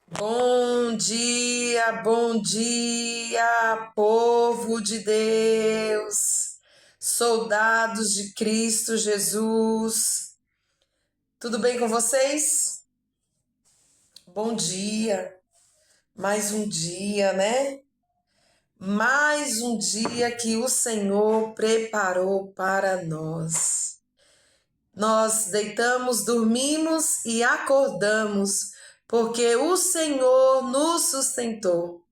Bom dia, povo de Deus, soldados de Cristo Jesus. Tudo bem com vocês? Bom dia, mais um dia, né? Mais um dia que o Senhor preparou para nós. Nós deitamos, dormimos e acordamos, porque o Senhor nos sustentou.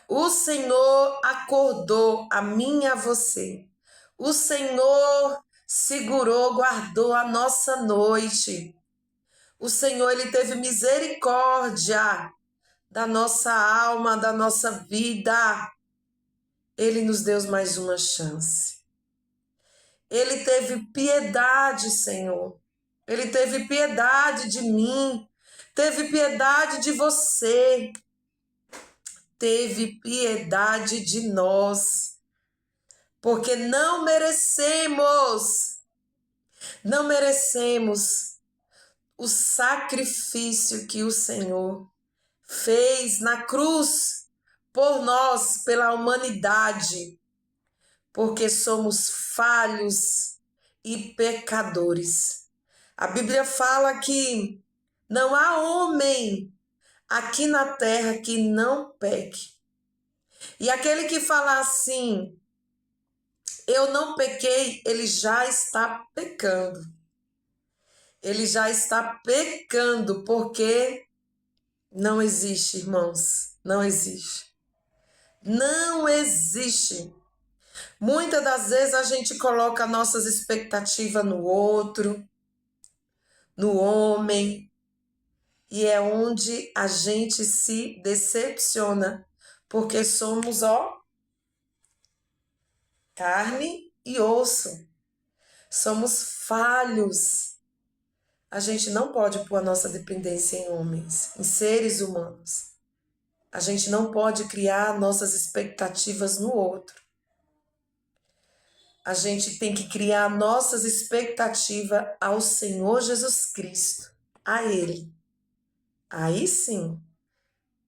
O Senhor acordou a mim e a você. O Senhor segurou, guardou a nossa noite. O Senhor, Ele teve misericórdia da nossa alma, da nossa vida. Ele nos deu mais uma chance. Ele teve piedade, Senhor. Ele teve piedade de mim. Teve piedade de você. Teve piedade de nós. Porque não merecemos o sacrifício que o Senhor fez na cruz por nós, pela humanidade, porque somos falhos e pecadores. A Bíblia fala que não há homem aqui na terra que não peque. E aquele que fala assim, eu não pequei, ele já está pecando. Ele já está pecando, porque não existe, irmãos, não existe. Não existe. Muitas das vezes a gente coloca nossas expectativas no outro, no homem, e é onde a gente se decepciona, porque somos, carne e osso. Somos falhos. A gente não pode pôr a nossa dependência em homens, em seres humanos. A gente não pode criar nossas expectativas no outro. A gente tem que criar nossas expectativas ao Senhor Jesus Cristo, a Ele. Aí sim,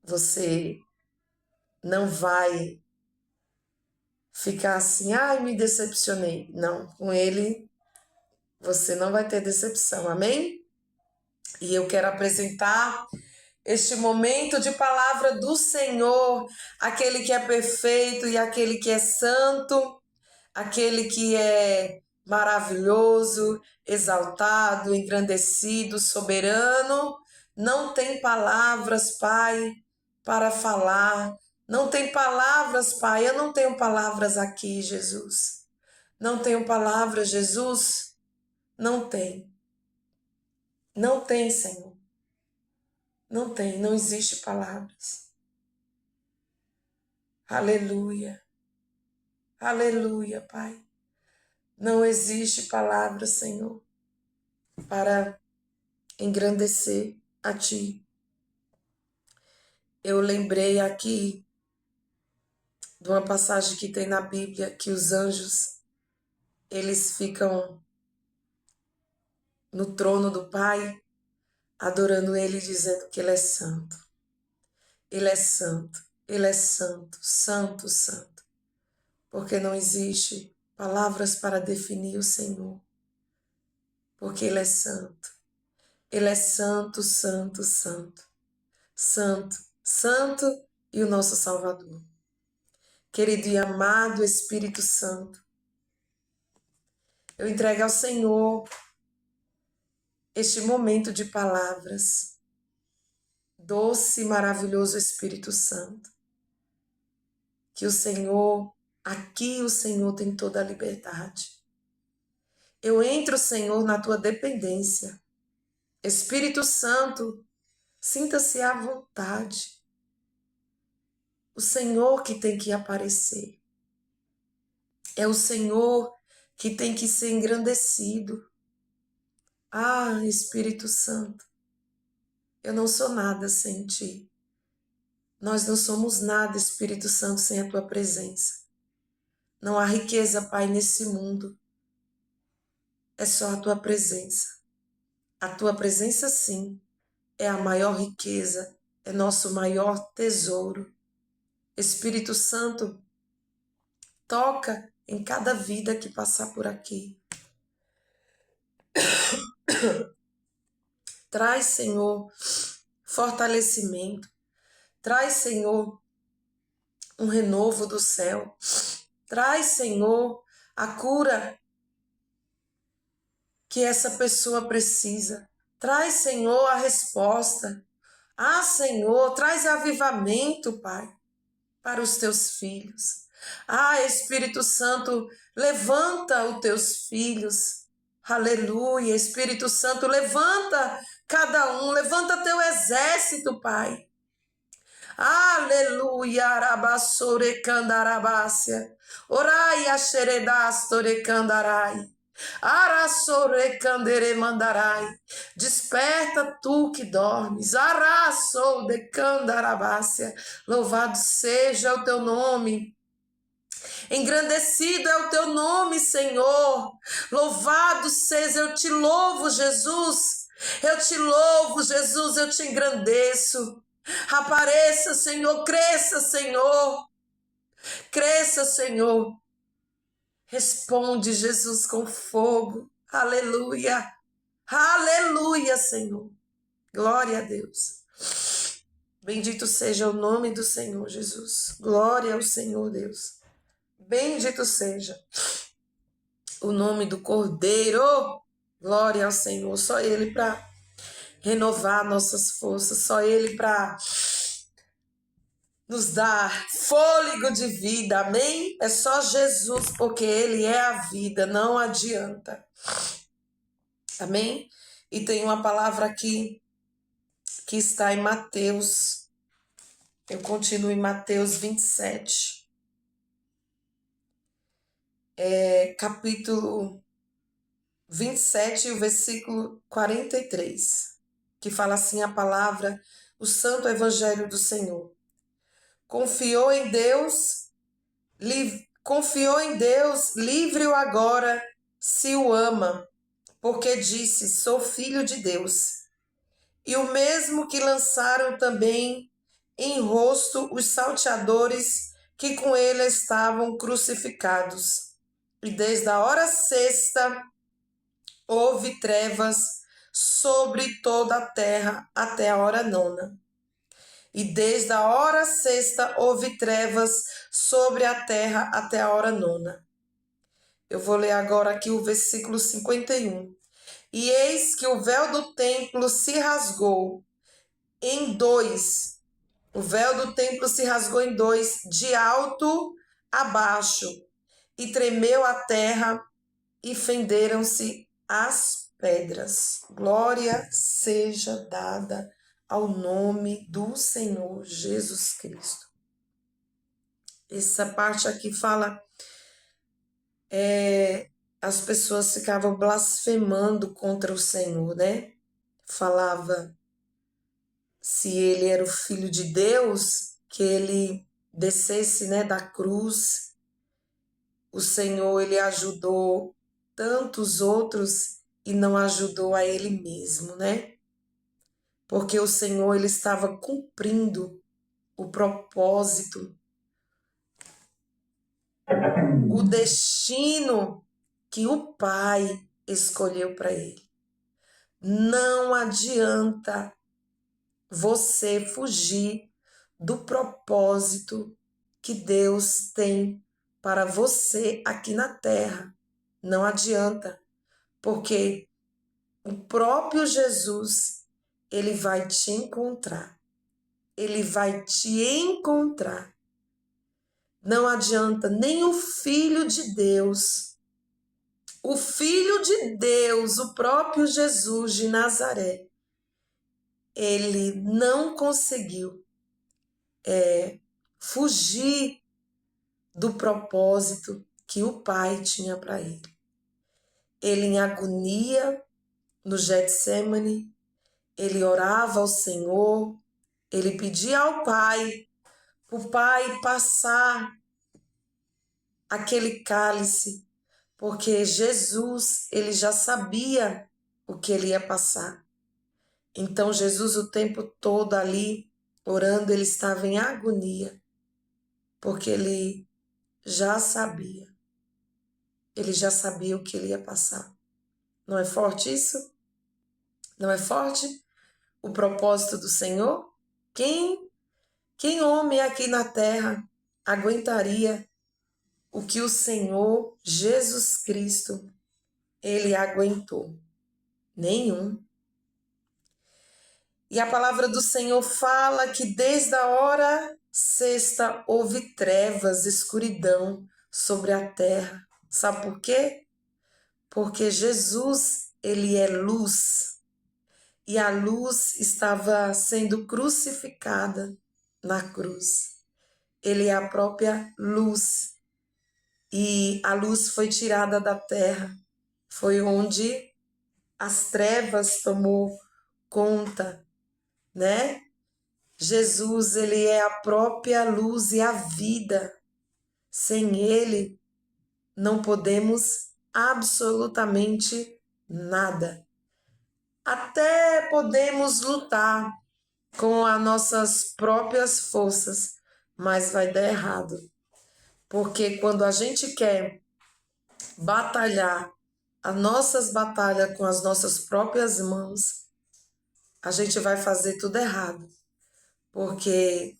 você não vai ficar assim, ai, me decepcionei. Não, com Ele você não vai ter decepção, amém? E eu quero apresentar este momento de palavra do Senhor, aquele que é perfeito e aquele que é santo, aquele que é maravilhoso, exaltado, engrandecido, soberano. Não tem palavras, Pai, para falar. Não tem palavras, Pai. Eu não tenho palavras aqui, Jesus. Não tenho palavras, Jesus. Não tem. Não tem, Senhor. Não tem, não existe palavras. Aleluia. Aleluia, Pai. Não existe palavra, Senhor, para engrandecer a Ti. Eu lembrei aqui de uma passagem que tem na Bíblia, que os anjos, eles ficam no trono do Pai, adorando Ele, dizendo que Ele é santo. Ele é santo, Ele é santo, santo, santo. Porque não existe palavras para definir o Senhor. Porque Ele é santo. Ele é santo, santo, santo. Santo, santo e o nosso Salvador. Querido e amado Espírito Santo, eu entrego ao Senhor este momento de palavras. Doce e maravilhoso Espírito Santo. Que o Senhor, aqui o Senhor tem toda a liberdade. Eu entro, Senhor, na tua dependência. Espírito Santo, sinta-se à vontade. O Senhor que tem que aparecer. É o Senhor que tem que ser engrandecido. Ah, Espírito Santo, eu não sou nada sem ti. Nós não somos nada, Espírito Santo, sem a tua presença. Não há riqueza, Pai, nesse mundo. É só a tua presença. A tua presença, sim, é a maior riqueza, é nosso maior tesouro. Espírito Santo, toca em cada vida que passar por aqui. Traz, Senhor, fortalecimento. Traz, Senhor, um renovo do céu. Traz, Senhor, a cura que essa pessoa precisa. Traz, Senhor, a resposta. Ah, Senhor, traz avivamento, Pai, para os teus filhos. Ah, Espírito Santo, levanta os teus filhos. Aleluia, Espírito Santo, levanta cada um, levanta teu exército, Pai. Aleluia, arabassore candarabácia. Orai, axeredastore candarai. Arassore candere mandarai. Desperta tu que dormes. Arassou de candarabácia. Louvado seja o teu nome. Engrandecido é o teu nome, Senhor. Louvado seja, eu te louvo, Jesus. Eu te louvo, Jesus, eu te engrandeço. Apareça, Senhor, cresça, Senhor. Cresça, Senhor. Responde, Jesus, com fogo. Aleluia. Aleluia, Senhor. Glória a Deus. Bendito seja o nome do Senhor, Jesus. Glória ao Senhor, Deus. Bendito seja o nome do Cordeiro. Glória ao Senhor. Só Ele para renovar nossas forças. Só Ele para nos dar fôlego de vida. Amém? É só Jesus, porque Ele é a vida. Não adianta. Amém? E tem uma palavra aqui que está em Mateus. Eu continuo em Mateus 27. Capítulo 27, o versículo 43, que fala assim a palavra, o santo evangelho do Senhor. Confiou em Deus, livre-o agora, se o ama, porque disse, sou filho de Deus. E o mesmo que lançaram também em rosto os salteadores que com ele estavam crucificados. E desde a hora sexta houve trevas sobre toda a terra até a hora nona. E desde a hora sexta houve trevas sobre a terra até a hora nona. Eu vou ler agora aqui o versículo 51. E eis que o véu do templo se rasgou em dois. O véu do templo se rasgou em dois, de alto a baixo, e tremeu a terra, e fenderam-se as pedras. Glória seja dada ao nome do Senhor Jesus Cristo. Essa parte aqui fala, as pessoas ficavam blasfemando contra o Senhor, né? Falava se ele era o Filho de Deus, que ele descesse, né, da cruz. O Senhor, ele ajudou tantos outros e não ajudou a ele mesmo, né? Porque o Senhor, ele estava cumprindo o propósito, o destino que o Pai escolheu para ele. Não adianta você fugir do propósito que Deus tem para você aqui na terra. Não adianta, porque o próprio Jesus, ele vai te encontrar. Ele vai te encontrar. Não adianta nem o Filho de Deus, o próprio Jesus de Nazaré, ele não conseguiu fugir do propósito que o Pai tinha para ele. Ele em agonia, no Getsêmani, ele orava ao Senhor, ele pedia ao Pai, para o Pai passar aquele cálice, porque Jesus, ele já sabia o que ele ia passar. Então Jesus o tempo todo ali, orando, ele estava em agonia, porque já sabia, ele já sabia o que ele ia passar. Não é forte isso? Não é forte o propósito do Senhor? Quem homem aqui na terra aguentaria o que o Senhor Jesus Cristo, ele aguentou? Nenhum. E a palavra do Senhor fala que desde a hora sexta houve trevas, escuridão sobre a terra. Sabe por quê? Porque Jesus, ele é luz. E a luz estava sendo crucificada na cruz. Ele é a própria luz. E a luz foi tirada da terra. Foi onde as trevas tomou conta, né? Jesus, ele é a própria luz e a vida. Sem ele, não podemos absolutamente nada. Até podemos lutar com as nossas próprias forças, mas vai dar errado. Porque quando a gente quer batalhar as nossas batalhas com as nossas próprias mãos, a gente vai fazer tudo errado. Porque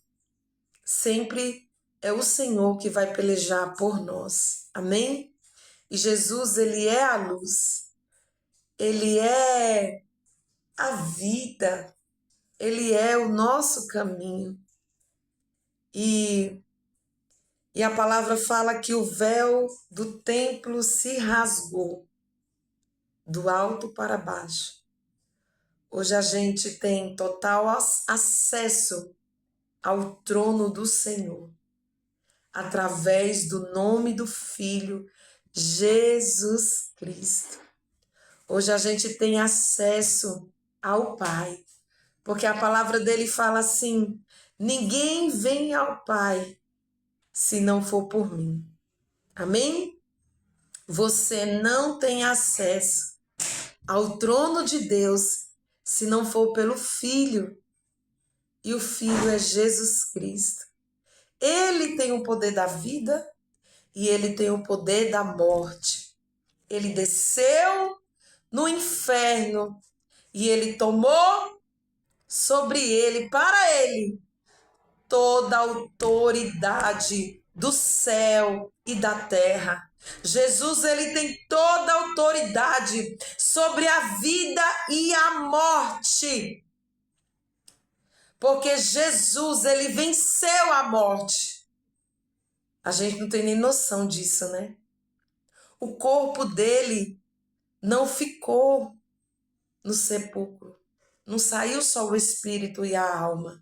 sempre é o Senhor que vai pelejar por nós. Amém? E Jesus, ele é a luz. Ele é a vida. Ele é o nosso caminho. E a palavra fala que o véu do templo se rasgou do alto para baixo. Hoje a gente tem total acesso ao trono do Senhor, através do nome do Filho, Jesus Cristo. Hoje a gente tem acesso ao Pai, porque a palavra dele fala assim: ninguém vem ao Pai se não for por mim. Amém? Você não tem acesso ao trono de Deus se não for pelo Filho. E o Filho é Jesus Cristo. Ele tem o poder da vida e ele tem o poder da morte. Ele desceu no inferno e ele tomou sobre ele, para ele, toda a autoridade do céu e da terra. Jesus, ele tem toda a autoridade sobre a vida e a morte. Porque Jesus, ele venceu a morte. A gente não tem nem noção disso, né? O corpo dele não ficou no sepulcro. Não saiu só o espírito e a alma.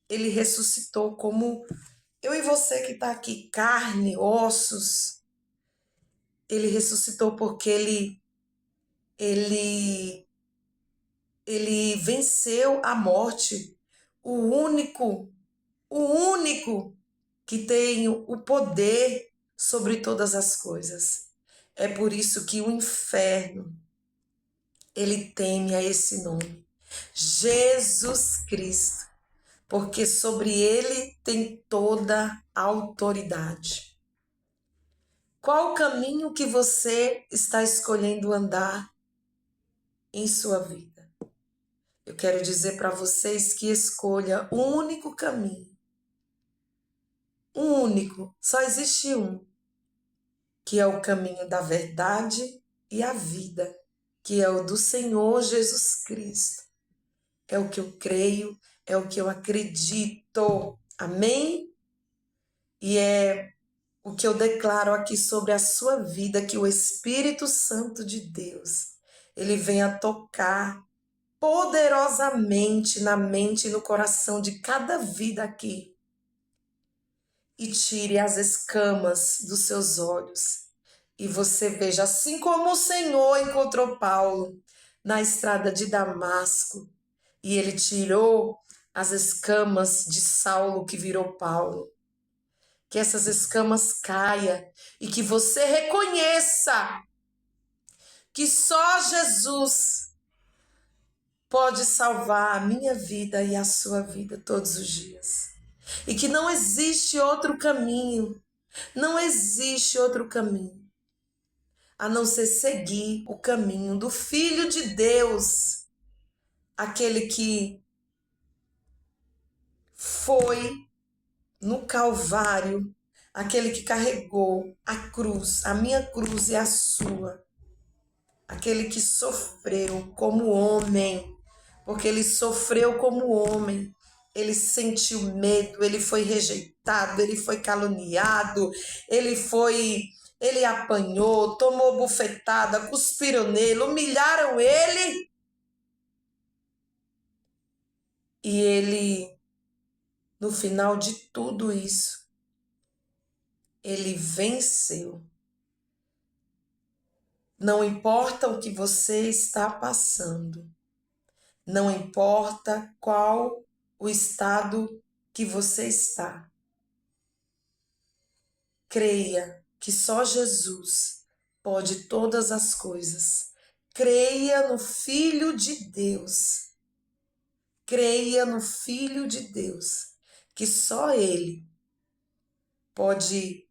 Ele ressuscitou como eu e você que está aqui, carne, ossos. Ele ressuscitou porque ele venceu a morte. O único que tem o poder sobre todas as coisas. É por isso que o inferno, ele teme a esse nome, Jesus Cristo, porque sobre ele tem toda a autoridade. Qual o caminho que você está escolhendo andar em sua vida? Eu quero dizer para vocês que escolha o único caminho. Um único, só existe um, que é o caminho da verdade e a vida, que é o do Senhor Jesus Cristo. É o que eu creio, é o que eu acredito. Amém? E é o que eu declaro aqui sobre a sua vida, que o Espírito Santo de Deus, ele venha tocar poderosamente na mente e no coração de cada vida aqui e tire as escamas dos seus olhos. E você veja, assim como o Senhor encontrou Paulo na estrada de Damasco, e ele tirou as escamas de Saulo que virou Paulo, que essas escamas caia e que você reconheça que só Jesus pode salvar a minha vida e a sua vida todos os dias. E que não existe outro caminho, não existe outro caminho a não ser seguir o caminho do Filho de Deus, aquele que foi no Calvário, aquele que carregou a cruz, a minha cruz e a sua, aquele que sofreu como homem, porque ele sofreu como homem, ele sentiu medo, ele foi rejeitado, ele foi caluniado, ele apanhou, tomou bufetada, cuspiram nele, humilharam ele. E ele, no final de tudo isso, ele venceu. Não importa o que você está passando, não importa qual o estado que você está. Creia que só Jesus pode todas as coisas. Creia no Filho de Deus. Creia no Filho de Deus, que só Ele pode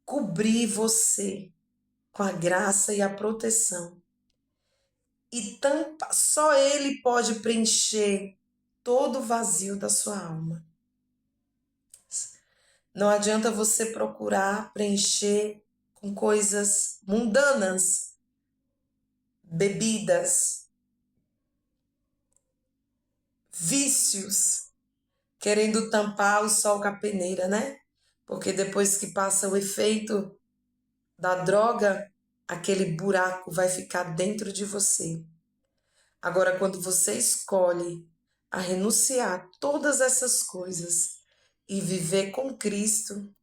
cobrir você com a graça e a proteção. E só Ele pode preencher todo o vazio da sua alma. Não adianta você procurar preencher com coisas mundanas, bebidas, vícios, querendo tampar o sol com a peneira, né? Porque depois que passa o efeito da droga, aquele buraco vai ficar dentro de você. Agora, quando você escolhe a renunciar todas essas coisas e viver com Cristo,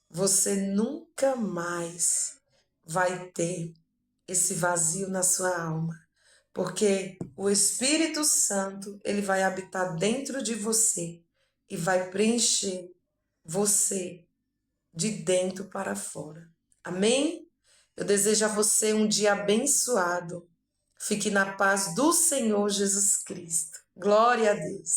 você nunca mais vai ter esse vazio na sua alma, porque o Espírito Santo, ele vai habitar dentro de você e vai preencher você de dentro para fora. Amém? Eu desejo a você um dia abençoado. Fique na paz do Senhor Jesus Cristo. Glória a Deus.